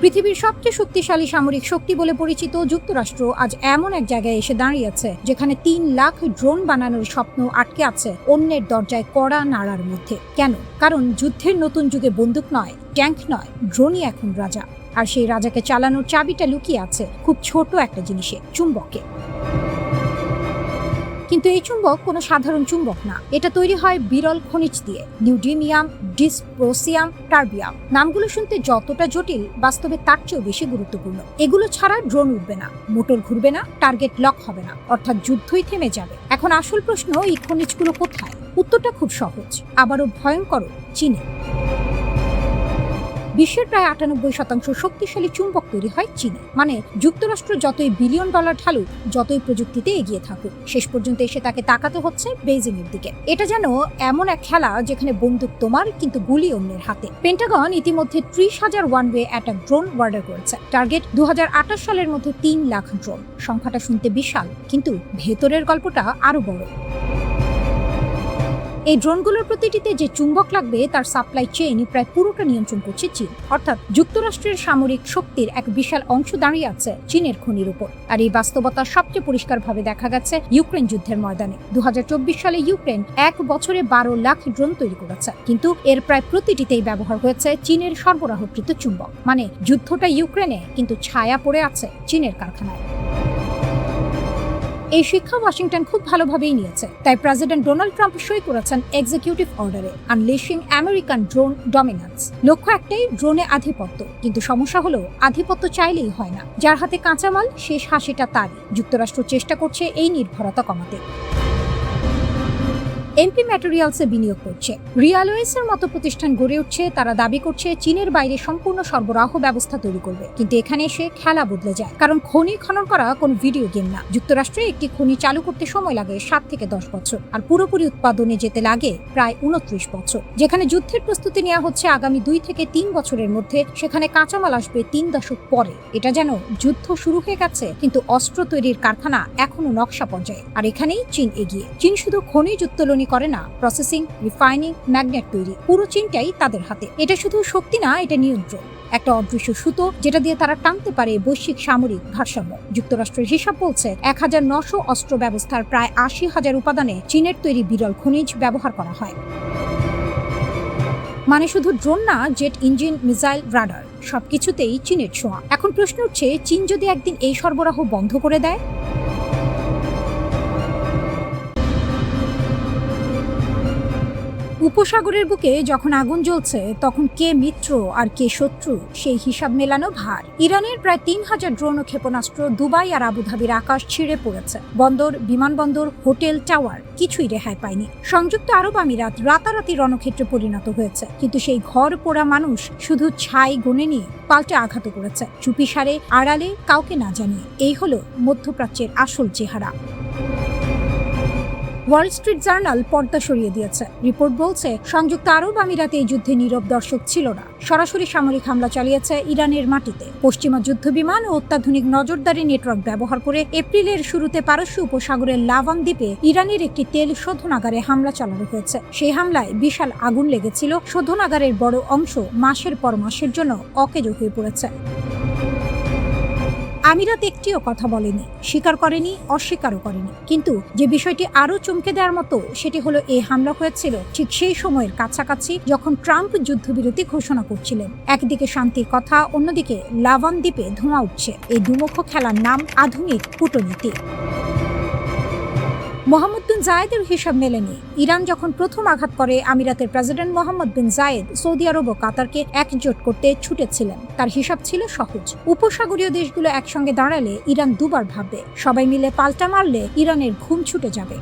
পৃথিবীর সবচেয়ে শক্তিশালী সামরিক শক্তি বলে পরিচিত যুক্তরাষ্ট্র আজ এমন এক জায়গায় এসে দাঁড়িয়েছে যেখানে ৩ লাখ ড্রোন বানানোর স্বপ্ন আটকে আছে অন্যের দরজায় কড়া নাড়ার মধ্যে। কেন? কারণ যুদ্ধের নতুন যুগে বন্দুক নয়, ট্যাঙ্ক নয়, ড্রোনই এখন রাজা। আর সেই রাজাকে চালানোর চাবিটা লুকিয়ে আছে খুব ছোট একটা জিনিসে, চুম্বকে। কিন্তু এই চুম্বক কোনো সাধারণ চুম্বক না, এটা তৈরি হয় বিরল খনিজ দিয়ে, নিউডিমিয়াম, ডিসপ্রোসিয়াম, টার্বিয়াম। নামগুলো শুনতে যতটা জটিল, বাস্তবে তার চেয়েও বেশি গুরুত্বপূর্ণ। এগুলো ছাড়া ড্রোন উঠবে না, মোটর ঘুরবে না, টার্গেট লক হবে না, অর্থাৎ যুদ্ধই থেমে যাবে। এখন আসল প্রশ্ন, এই খনিজগুলো কোথায়? উত্তরটা খুব সহজ, আবারও ভয়ঙ্কর, চীনে। বিশ্বের প্রায় ৯৮% শক্তিশালী চুম্বক তৈরি হয় চীনে। মানে যুক্তরাষ্ট্র যতই বিলিয়ন ডলার ঢালুক, যতই প্রযুক্তিতে এগিয়ে থাকুক, শেষ পর্যন্ত এসে তাকে তাকাতে হচ্ছে বেইজিং এর দিকে। এটা যেন এমন এক খেলা যেখানে বন্দুক তোমার কিন্তু গুলি অন্যের হাতে। পেন্টাগন ইতিমধ্যে ৩০,০০০ one way attack drone order করেছে। টার্গেট ২০২৮ সালের মধ্যে ৩ লাখ ড্রোন। সংখ্যাটা শুনতে বিশাল, কিন্তু ভেতরের গল্পটা আরো বড়। এই ড্রোনগুলোর প্রতিটিতে যে চুম্বক লাগবে তার সাপ্লাই চেইন প্রায় পুরোটা নিয়ন্ত্রণ করছে চীন। অর্থাৎ যুক্তরাষ্ট্রের সামরিক শক্তির এক বিশাল অংশ দাঁড়িয়ে আছে চীনের খনির উপর। আর এই বাস্তবতা সবচেয়ে পরিষ্কারভাবে দেখা গেছে ইউক্রেন যুদ্ধের ময়দানে। ২০২৪ সালে ইউক্রেন ১ বছরে ১২ লাখ ড্রোন তৈরি করেছে, কিন্তু এর প্রায় প্রতিটিতেই ব্যবহার হয়েছে চীনের সরবরাহকৃত চুম্বক। মানে যুদ্ধটা ইউক্রেনে, কিন্তু ছায়া পড়ে আছে চীনের কারখানায়। এই শিক্ষা ওয়াশিংটন খুব ভালোভাবেই নিয়েছে। তাই প্রেসিডেন্ট ডোনাল্ড ট্রাম্প সই করেছেন এক্সিকিউটিভ অর্ডারে, আনলিশিং আমেরিকান ড্রোন ডমিনেন্স। লক্ষ্য একটাই, ড্রোনে আধিপত্য। কিন্তু সমস্যা হলো, আধিপত্য চাইলেই হয় না। যার হাতে কাঁচামাল, শেষ হাসিটা তারই। যুক্তরাষ্ট্র চেষ্টা করছে এই নির্ভরতা কমাতে। এমপি ম্যাটেরিয়ালসে বিনিয়োগ করছে, রিয়ালওয়েসের মতো প্রতিষ্ঠান গড়ে উঠছে। তারা দাবি করছে চীনের বাইরে সম্পূর্ণ সরবরাহ ব্যবস্থা তৈরি করবে। কিন্তু এখানে এসে খেলা বদলে যায়, কারণ খনি খনন করা কোনো ভিডিও গেম না। যুক্তরাষ্ট্রে একটি খনি চালু করতে সময় লাগে ৭ থেকে ১০ বছর, আর পুরোপুরি উৎপাদনে যেতে লাগে প্রায় ২৯ বছর। যেখানে যুদ্ধের প্রস্তুতি নেওয়া হচ্ছে আগামী ২ থেকে ৩ বছরের মধ্যে, সেখানে কাঁচামাল আসবে ৩ দশক পরে। এটা যেন যুদ্ধ শুরু হয়ে গেছে, কিন্তু অস্ত্র তৈরির কারখানা এখনো নকশা পর্যায়ে। আর এখানেই চীন এগিয়ে। চীন শুধু খনিজ উত্তোলন করে না, প্রসেসিং, রিফাইনিং, ম্যাগনেট তৈরি, পুরো চিন্তাই তাদের হাতে। এটা শুধু শক্তি না, এটা নিয়ন্ত্রণ, একটা অদৃশ্য সুতো যেটা দিয়ে তারা টানতে পারে বৈশ্বিক সামরিক ভারসাম্য। যুক্তরাষ্ট্রের হিসাব বলছে ১৯০০ অস্ত্র ব্যবস্থার প্রায় ৮০,০০০ উপাদানে চীনের তৈরি বিরল খনিজ ব্যবহার করা হয়। মানে শুধু ড্রোন না, জেট ইঞ্জিন, মিসাইল, রাডার, সবকিছুতেই চীনের ছোঁয়া। এখন প্রশ্ন উঠছে, চীন যদি একদিন এই সরবরাহ বন্ধ করে দেয়? উপসাগরের বুকে যখন আগুন জ্বলছে, তখন কে মিত্র আর কে শত্রু সেই হিসাব মেলানো ভার। ইরানের প্রায় ৩,০০০ ড্রোন ও ক্ষেপণাস্ত্র দুবাই আর আবুধাবির আকাশ ছিঁড়ে পড়েছে। বন্দর, বিমানবন্দর, হোটেল, টাওয়ার কিছুই রেহাই পায়নি। সংযুক্ত আরব আমিরাত রাতারাতি রণক্ষেত্রে পরিণত হয়েছে, কিন্তু সেই ঘর পোড়া মানুষ শুধু ছাই গুনেনি, পাল্টে আঘাত করেছে, চুপিসারে, আড়ালে, কাউকে না জানিয়ে। এই হলো মধ্যপ্রাচ্যের আসল চেহারা। ওয়াল স্ট্রিট জার্নাল পর্দা সরিয়ে দিয়েছে। রিপোর্ট বলছে সংযুক্ত আরব আমিরাতে এই যুদ্ধে নীরব দর্শক ছিল না। সরাসরি সামরিক হামলা চালিয়েছে ইরানের মাটিতে। পশ্চিমা যুদ্ধ বিমান ও অত্যাধুনিক নজরদারি নেটওয়ার্ক ব্যবহার করে এপ্রিলের শুরুতে পারস্য উপসাগরের লাভান দ্বীপে ইরানের একটি তেল শোধনাগারে হামলা চালানো হয়েছে। সেই হামলায় বিশাল আগুন লেগেছিল। শোধনাগারের বড় অংশ মাসের পর মাসের জন্য অকেজো হয়ে পড়েছে। আমিরাত একটিও কথা বলেনি, স্বীকার করেনি, অস্বীকারও করেনি। কিন্তু যে বিষয়টি আরো চমকে দেওয়ার মতো, সেটি হলো এই হামলা হয়েছিল ঠিক সেই সময়ের কাছাকাছি যখন ট্রাম্প যুদ্ধবিরতি ঘোষণা করছিলেন। একদিকে শান্তির কথা, অন্যদিকে লাভান দ্বীপে ধোঁয়া উঠছে। এই দুমুখ খেলার নাম আধুনিক কূটনীতি। মোহাম্মদ বিন জায়েদের হিসাব মেলেনি। ইরান যখন প্রথম আঘাত করে, আমিরাতের প্রেসিডেন্ট মোহাম্মদ বিন জায়েদ সৌদি আরব ও কাতারকে একজোট করতে ছুটেছিলেন। তার হিসাব ছিল সহজ, উপসাগরীয় দেশগুলো একসঙ্গে দাঁড়ালে ইরান দুবার ভাববে, সবাই মিলে পাল্টা মারলে ইরানের ঘুম ছুটে যাবে।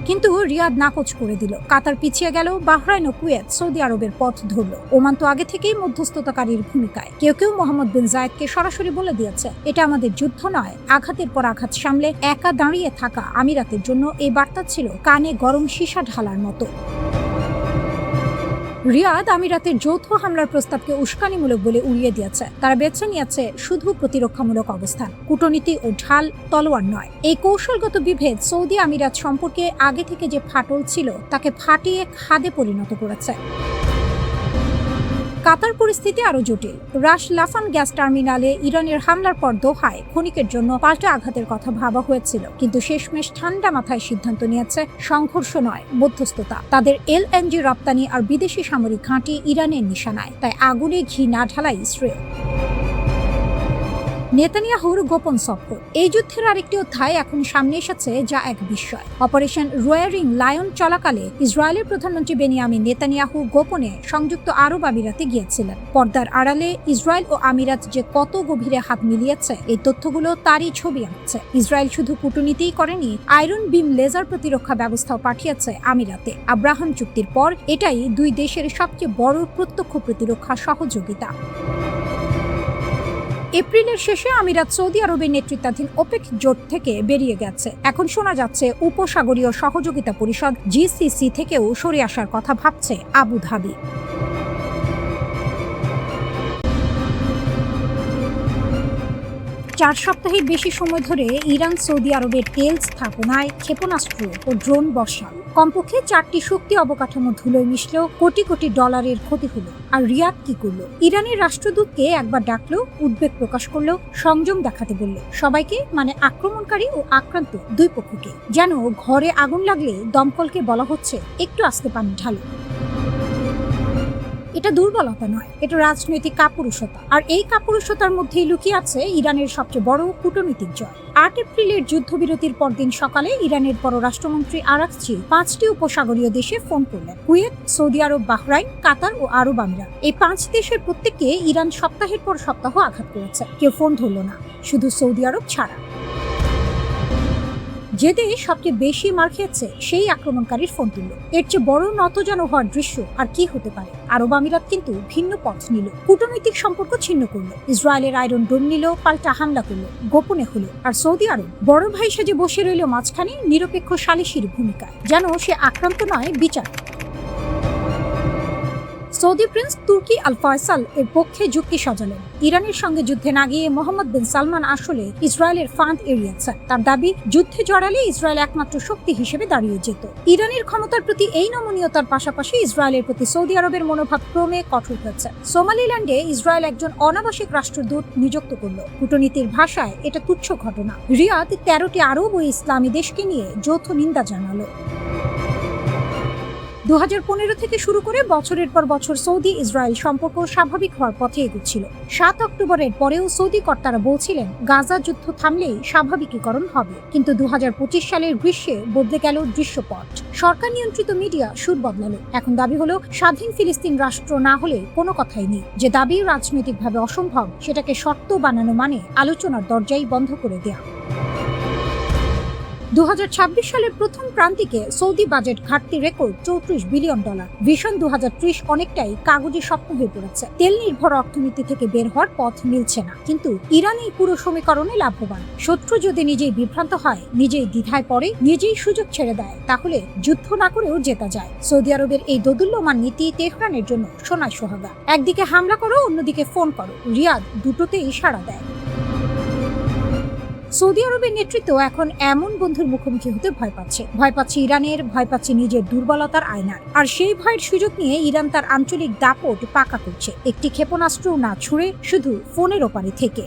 কিন্তু রিয়াদ নাকচ করে দিল। কাতার পিছিয়ে গেল, বাহরাইন ও কুয়েত সৌদি আরবের পথ ধরল। ওমান তো আগে থেকেই মধ্যস্থতাকারীর ভূমিকায়। কেউ কেউ মোহাম্মদ বিন জায়েদকে সরাসরি বলে দিয়েছে, এটা আমাদের যুদ্ধ নয়। আঘাতের পর আঘাত সামলে একা দাঁড়িয়ে থাকা আমিরাতের জন্য এই বার্তা ছিল কানে গরম সীসা ঢালার মতো। রিয়াদ আমিরাতের যৌথ হামলার প্রস্তাবকে উস্কানিমূলক বলে উড়িয়ে দিয়েছে। তারা বেছে নিয়েছে শুধু প্রতিরক্ষামূলক অবস্থান, কূটনীতি ও ঢাল তলোয়ার নয়। এই কৌশলগত বিভেদ সৌদি আমিরাত সম্পর্কে আগে থেকে যে ফাটল ছিল তাকে ফাটিয়ে খাদে পরিণত করেছে। কাতার পরিস্থিতি আরো জটিল। রাশ লাফান গ্যাস টার্মিনালে ইরানের হামলার পর দোহায় ক্ষণিকের জন্য পাল্টা আঘাতের কথা ভাবা হয়েছিল, কিন্তু শেষমেশ ঠান্ডা মাথায় সিদ্ধান্ত নিয়েছে সংঘর্ষ নয়, মধ্যস্থতা। তাদের এলএনজি রপ্তানি আর বিদেশি সামরিক ঘাঁটি ইরানের নিশানায়, তাই আগুনে ঘি না ঢালাই শ্রেয়। নেতানিয়াহুর গোপন সফর। এই যুদ্ধের আরেকটি অধ্যায় এখন সামনে এসেছে, যা এক বিস্ময়। অপারেশন রোয়ারিং লায়ন চলাকালে ইসরায়েলের প্রধানমন্ত্রী বেনিয়ামিন নেতানিয়াহু গোপনে সংযুক্ত আরব আমিরাতে গিয়েছিলেন। পর্দার আড়ালে ইসরায়েল ও আমিরাত যে কত গভীরে হাত মিলিয়েছে, এই তথ্যগুলো তারই ছবি আনছে। ইসরায়েল শুধু কূটনীতিই করেনি, আয়রন বিম লেজার প্রতিরক্ষা ব্যবস্থাও পাঠিয়েছে আমিরাতে। আব্রাহাম চুক্তির পর এটাই দুই দেশের সবচেয়ে বড় প্রত্যক্ষ প্রতিরক্ষা সহযোগিতা। এপ্রিলের শেষে আমিরাত সৌদি আরবের নেতৃত্বাধীন ওপেক জোট থেকে বেরিয়ে গেছে। এখন শোনা যাচ্ছে উপসাগরীয় সহযোগিতা পরিষদ জিসিসি থেকেও সরে আসার কথা ভাবছে আবুধাবি। 4 সপ্তাহের বেশি সময় ধরে ইরান সৌদি আরবের তেল স্থাপনায় ক্ষেপণাস্ত্র ও ড্রোন বসাল। কমপক্ষে 4টি শক্তি অবকাঠামো ধুলোয় মিশলেও কোটি কোটি ডলারের ক্ষতি হলো। আর রিয়াদ কি করলো? ইরানের রাষ্ট্রদূতকে একবার ডাকলো, উদ্বেগ প্রকাশ করলো, সংযম দেখাতে বলল সবাইকে, মানে আক্রমণকারী ও আক্রান্ত দুই পক্ষকে। যেন ঘরে আগুন লাগলে দমকলকে বলা হচ্ছে একটু আস্তে পানি ঢালো। এটা দুর্বলতা নয়, এটা রাজনৈতিক কাপুরুষতা। আর এই কাপুরুষতার মধ্যেই লুকিয়ে আছে ইরানের সবচেয়ে বড় কূটনৈতিক জয়। 8 এপ্রিলের যুদ্ধবিরতির পরদিন সকালে ইরানের পররাষ্ট্রমন্ত্রী আরাকচি 5টি উপসাগরীয় দেশে ফোন করলেন। কুয়েত, সৌদি আরব, বাহরাইন, কাতার ও আরব আমিরাত। এই 5 দেশের প্রত্যেককে ইরান সপ্তাহের পর সপ্তাহ আঘাত করেছে। কেউ ফোন ধরল না, শুধু সৌদি আরব ছাড়া। যে দেশ সবচেয়ে বেশি মার খেয়েছে সেই আক্রমণকারীর ফোন তুলল। এর চেয়ে বড় নতজানু হওয়ার দৃশ্য আর কি হতে পারে? আরব আমিরাত কিন্তু ভিন্ন পথ নিল, কূটনৈতিক সম্পর্ক ছিন্ন করলো, ইসরায়েলের আয়রন ডোম নিল, পাল্টা হামলা করলো, গোপনে হলো। আর সৌদি আরব বড় ভাই সেজে বসে রইল মাঝখানে, নিরপেক্ষ সালিশির ভূমিকায়, যেন সে আক্রান্ত নয়, বিচার। সৌদি প্রিন্স তুর্কি আল ফয়সাল এর পক্ষে যুক্তি সাজালেন। ইরানের সঙ্গে যুদ্ধে না গিয়ে মোহাম্মদ বিন সালমান আসলে ইসরায়েলের ফাঁদ এড়িয়েছেন। তার দাবি, যুদ্ধে জড়ালে ইসরায়েল একমাত্র শক্তি হিসেবে দাঁড়িয়ে যেত। ইরানের ক্ষমতার প্রতি এই নমনীয়তার পাশাপাশি ইসরায়েলের প্রতি সৌদি আরবের মনোভাব ক্রমে কঠোর হচ্ছে। সোমালিল্যান্ডে ইসরায়েল একজন অনাবাসিক রাষ্ট্রদূত নিযুক্ত করল। কূটনীতির ভাষায় এটা তুচ্ছ ঘটনা। রিয়াদ 13টি আরব ও ইসলামী দেশকে নিয়ে যৌথ নিন্দা জানালো। 2015 থেকে শুরু করে বছরের পর বছর সৌদি ইসরায়েল সম্পর্ক স্বাভাবিক হওয়ার পথে এগোচ্ছিল। 7 অক্টোবরের পরেও সৌদি কর্তারা বলছিলেন গাজা যুদ্ধ থামলেই স্বাভাবিকীকরণ হবে। কিন্তু 2025 সালের গ্রীষ্মে বদলে গেল দৃশ্যপট। সরকার নিয়ন্ত্রিত মিডিয়া সুর বদলালো। এখন দাবি হলো স্বাধীন ফিলিস্তিন রাষ্ট্র না হলে কোনো কথাই নেই। যে দাবি রাজনৈতিকভাবে অসম্ভব, সেটাকে শর্ত বানানো মানে আলোচনার দরজাই বন্ধ করে দেয়া। 2026 সালের প্রথম প্রান্তিকে সৌদি বাজেট ঘাটতি রেকর্ড $34 বিলিয়ন। ভিশন 2030 অনেকটাই কাগজে স্বপ্ন হয়ে পড়েছে। তেল নির্ভর অর্থনীতি থেকে বের হওয়ার পথ মিলছে না, কিন্তু ইরান এই পুরো সমীকরণে লাভবান। শত্রু যদি নিজেই বিভ্রান্ত হয়, নিজেই দ্বিধায় পড়ে, নিজেই সুযোগ ছেড়ে দেয়, তাহলে যুদ্ধ না করেও জেতা যায়। সৌদি আরবের এই দোদুল্যমান নীতি তেহরানের জন্য সোনায় সোহাগা। একদিকে হামলা করো, অন্যদিকে ফোন করো, রিয়াদ দুটোতেই সাড়া দেয়। সৌদি আরবের নেতৃত্ব এখন এমন বন্ধুর মুখোমুখি হতে ভয় পাচ্ছে ইরানের, ভয় পাচ্ছে নিজের দুর্বলতার আয়নার। আর সেই ভয়ের সুযোগ নিয়ে ইরান তার আঞ্চলিক দাপট পাকা করছে, একটি ক্ষেপণাস্ত্র না ছুঁড়ে, শুধু ফোনের ওপারে থেকে।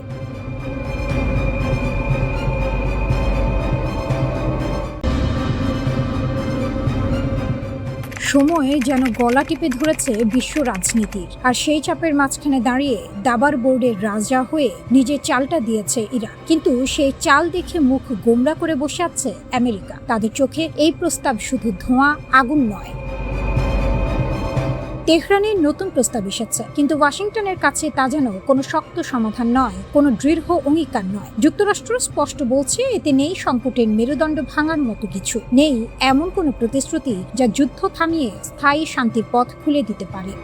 সময় যেন গলা টিপে ধরেছে বিশ্ব রাজনীতির। আর সেই চাপের মাঝখানে দাঁড়িয়ে দাবার বোর্ডের রাজা হয়ে নিজের চালটা দিয়েছে ইরান। কিন্তু সেই চাল দেখে মুখ গোমরা করে বসে আছে আমেরিকা। তাদের চোখে এই প্রস্তাব শুধু ধোঁয়া, আগুন নয়। তেহরানের নতুন প্রস্তাব এসেছে, কিন্তু ওয়াশিংটনের কাছে তা যেন কোনো শক্ত সমাধান নয়, কোনো দৃঢ় অঙ্গীকার নয়। যুক্তরাষ্ট্র স্পষ্ট বলছে এতে নেই সংকটের মেরুদণ্ড ভাঙার মতো কিছু, নেই এমন কোনো প্রতিশ্রুতি যা যুদ্ধ থামিয়ে স্থায়ী শান্তির পথ খুলে দিতে পারে।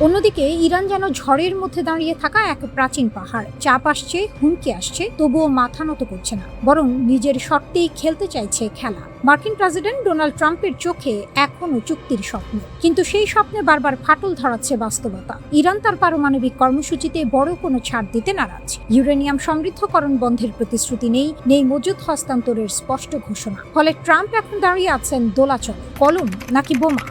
অন্যদিকে ইরান যেন ঝড়ের মধ্যে দাঁড়িয়ে থাকা এক প্রাচীন পাহাড়। চাপ আসছে, হুমকি আসছে, তবুও মাথা নত করছে না, বরং নিজের শর্তেই খেলতে চাইছে খেলা। মার্কিন প্রেসিডেন্ট ডোনাল্ড ট্রাম্পের চোখে এখনো চুক্তির স্বপ্ন, কিন্তু সেই স্বপ্নে বারবার ফাটল ধরাচ্ছে বাস্তবতা। ইরান তার পারমাণবিক কর্মসূচিতে বড় কোনো ছাড় দিতে নারাজ। ইউরেনিয়াম সমৃদ্ধকরণ বন্ধের প্রতিশ্রুতি নেই মজুদ হস্তান্তরের স্পষ্ট ঘোষণা। ফলে ট্রাম্প এখন দাঁড়িয়ে আছেন দোলাচলে, কলম নাকি বোমা।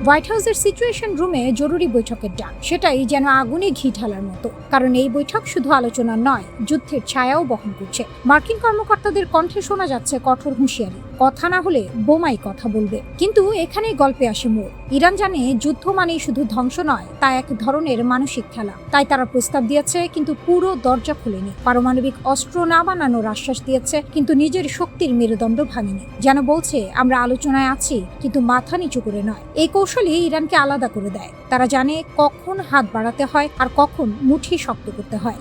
হোয়াইট হাউসের সিচুয়েশন রুমে জরুরি বৈঠকের ডাক, সেটাই যেন আগুনে ঘি ঢালার মতো। কারণ এই বৈঠক শুধু আলোচনা নয়, যুদ্ধের ছায়াও বহন করছে। মার্কিন কর্মকর্তাদের কণ্ঠে শোনা যাচ্ছে কঠোর হুঁশিয়ারি, কথা না হলে বোমাই কথা বলবে। কিন্তু এখানেই গল্পে আসে মোড়। ইরান জানে যুদ্ধ মানেই শুধু ধ্বংস নয়, তা এক ধরনের মানসিক খেলা। তাই তারা প্রস্তাব দিয়েছে কিন্তু পুরো দরজা খুলেনি। পারমাণবিক অস্ত্র না বানানোর আশ্বাস দিয়েছে কিন্তু নিজের শক্তির মেরুদণ্ড ভাঙেনি। যেন বলছে আমরা আলোচনায় আছি কিন্তু মাথা নিচু করে নয়। এই কৌশলই ইরানকে আলাদা করে দেয়। তারা জানে কখন হাত বাড়াতে হয় আর কখন মুঠি শক্ত করতে হয়।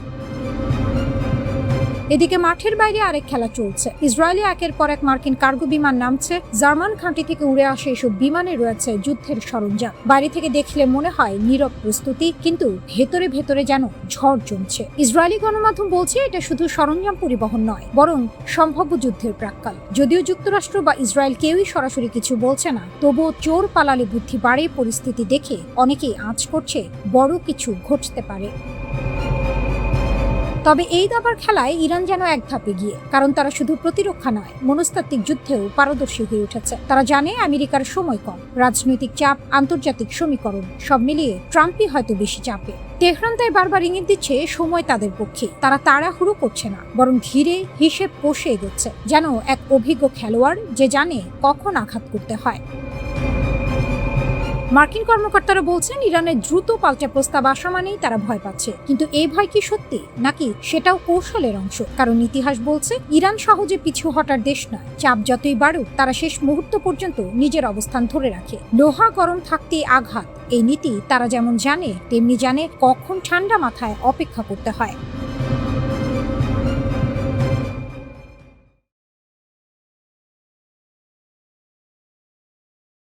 এদিকে মাঠের বাইরে আরেক খেলা চলছে। ইসরায়েলে একের পর এক মার্কিন কার্গো বিমান নামছে। জার্মান ঘাঁটি থেকে উড়ে আসে এসব বিমানে রয়েছে যুদ্ধের সরঞ্জাম। বাইরে থেকে দেখলে মনে হয় নীরব প্রস্তুতি, কিন্তু ভেতরে ভেতরে যেন ঝড় জমছে। ইসরায়েলি গণমাধ্যম বলছে এটা শুধু সরঞ্জাম পরিবহন নয়, বরং সম্ভাব্য যুদ্ধের প্রাক্কাল। যদিও যুক্তরাষ্ট্র বা ইসরায়েল কেউই সরাসরি কিছু বলছে না, তবুও চোর পালালে বুদ্ধি বাড়ে পরিস্থিতি দেখে অনেকেই আঁচ করছে বড় কিছু ঘটতে পারে। তবে এই দাবার খেলায় ইরান যেন এক ধাপে গিয়ে, কারণ তারা শুধু প্রতিরক্ষা নয়, মনস্তাত্ত্বিক যুদ্ধেও পারদর্শী হয়ে উঠেছে। তারা জানে আমেরিকার সময় কম, রাজনৈতিক চাপ, আন্তর্জাতিক সমীকরণ সব মিলিয়ে ট্রাম্পই হয়তো বেশি চাপে। তেহরান তাই বারবার ইঙ্গিত দিচ্ছে সময় তাদের পক্ষে। তারা তাড়াহুড়ো করছে না, বরং ধীরে হিসেব কষে এগোচ্ছে, যেন এক অভিজ্ঞ খেলোয়াড় যে জানে কখন আঘাত করতে হয়। মার্কিন কর্মকর্তারা বলছেন ইরানের দ্রুত পাল্টা প্রস্তাব আসা মানেই তারা ভয় পাচ্ছে। কিন্তু এই ভয় কি সত্যি, নাকি সেটাও কৌশলের অংশ? কারণ ইতিহাস বলছে ইরান সহজে পিছু হটার দেশ নয়। চাপ যতই বাড়ুক, তারা শেষ মুহূর্ত পর্যন্ত নিজের অবস্থান ধরে রাখে। লোহা গরম থাকতেই আঘাত, এই নীতি তারা যেমন জানে, তেমনি জানে কখন ঠান্ডা মাথায় অপেক্ষা করতে হয়।